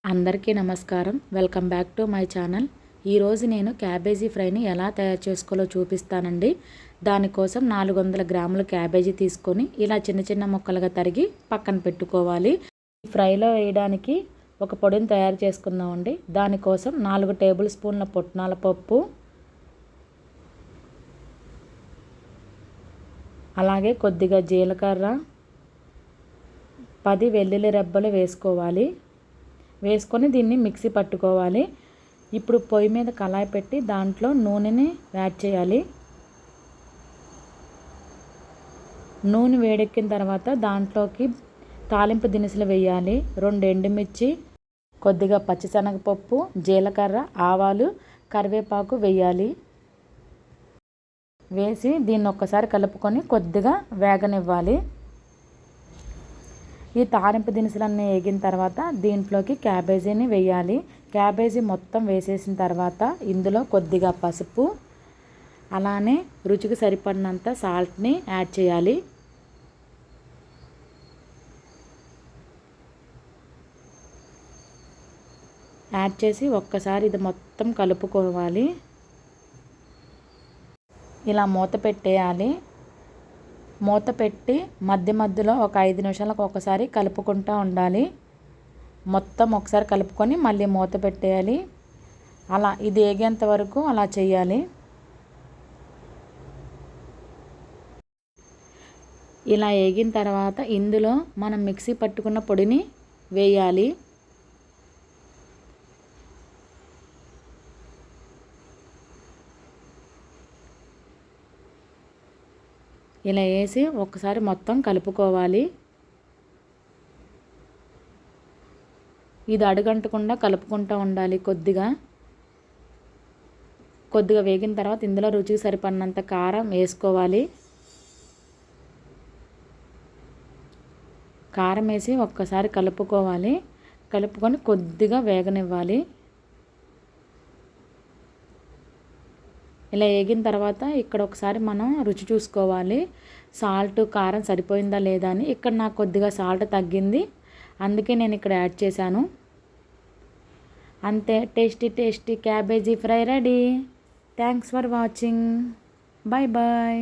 అందరికీ నమస్కారం. Welcome back to my channel. ఈరోజు నేను క్యాబేజీ ఫ్రైని ఎలా తయారు చేసుకోవాలో చూపిస్తానండి. దానికోసం 400 గ్రాముల క్యాబేజీ తీసుకొని ఇలా చిన్న చిన్న ముక్కలుగా తరిగి పక్కన పెట్టుకోవాలి. ఫ్రైలో వేయడానికి ఒక పొడిని తయారు చేసుకుందామండి. దానికోసం 4 టేబుల్ స్పూన్ల పుట్నాల పప్పు, అలాగే కొద్దిగా జీలకర్ర, 10 వెల్లుల్లి రెబ్బలు వేసుకోవాలి. వేసుకొని దీన్ని మిక్సీ పట్టుకోవాలి. ఇప్పుడు పొయ్యి మీద కళాయి పెట్టి దాంట్లో నూనెని యాడ్ చేయాలి. నూనె వేడెక్కిన తర్వాత దాంట్లోకి తాలింపు దినుసులు వేయాలి. 2 ఎండుమిర్చి, కొద్దిగా పచ్చిశనగపప్పు, జీలకర్ర, ఆవాలు, కరివేపాకు వేయాలి. వేసి దీన్ని ఒక్కసారి కలుపుకొని కొద్దిగా వేగనివ్వాలి. ఈ తాలింపు దినుసులన్నీ వేగిన తర్వాత దీంట్లోకి క్యాబేజీని వేయాలి. క్యాబేజీ మొత్తం వేసేసిన తర్వాత ఇందులో కొద్దిగా పసుపు, అలానే రుచికి సరిపడినంత సాల్ట్ని యాడ్ చేయాలి. యాడ్ చేసి ఒక్కసారి ఇది మొత్తం కలుపుకోవాలి. ఇలా మూత పెట్టేయాలి. మూత పెట్టి మధ్య మధ్యలో ఒక 5 నిమిషాలకు ఒకసారి కలుపుకుంటూ ఉండాలి. మొత్తం ఒకసారి కలుపుకొని మళ్ళీ మూత పెట్టేయాలి. అలా ఇది వేగేంత వరకు అలా చేయాలి. ఇలా వేగిన తర్వాత ఇందులో మనం మిక్సీ పట్టుకున్న పొడిని వేయాలి. ఇలా వేసి ఒకసారి మొత్తం కలుపుకోవాలి. ఇది అడుగంటకుండా కలుపుకుంటూ ఉండాలి. కొద్దిగా వేగిన తర్వాత ఇందులో రుచికి సరిపడినంత కారం వేసుకోవాలి. కారం వేసి ఒక్కసారి కలుపుకోవాలి. కలుపుకొని కొద్దిగా వేగనివ్వాలి. ఇలా వేగిన తర్వాత ఇక్కడ ఒకసారి మనం రుచి చూసుకోవాలి. సాల్ట్, కారం సరిపోయిందా లేదా అని. ఇక్కడ నాకు కొద్దిగా సాల్ట్ తగ్గింది, అందుకే నేను ఇక్కడ యాడ్ చేశాను. అంతే, tasty cabbage fry ready. Thanks for watching. Bye bye.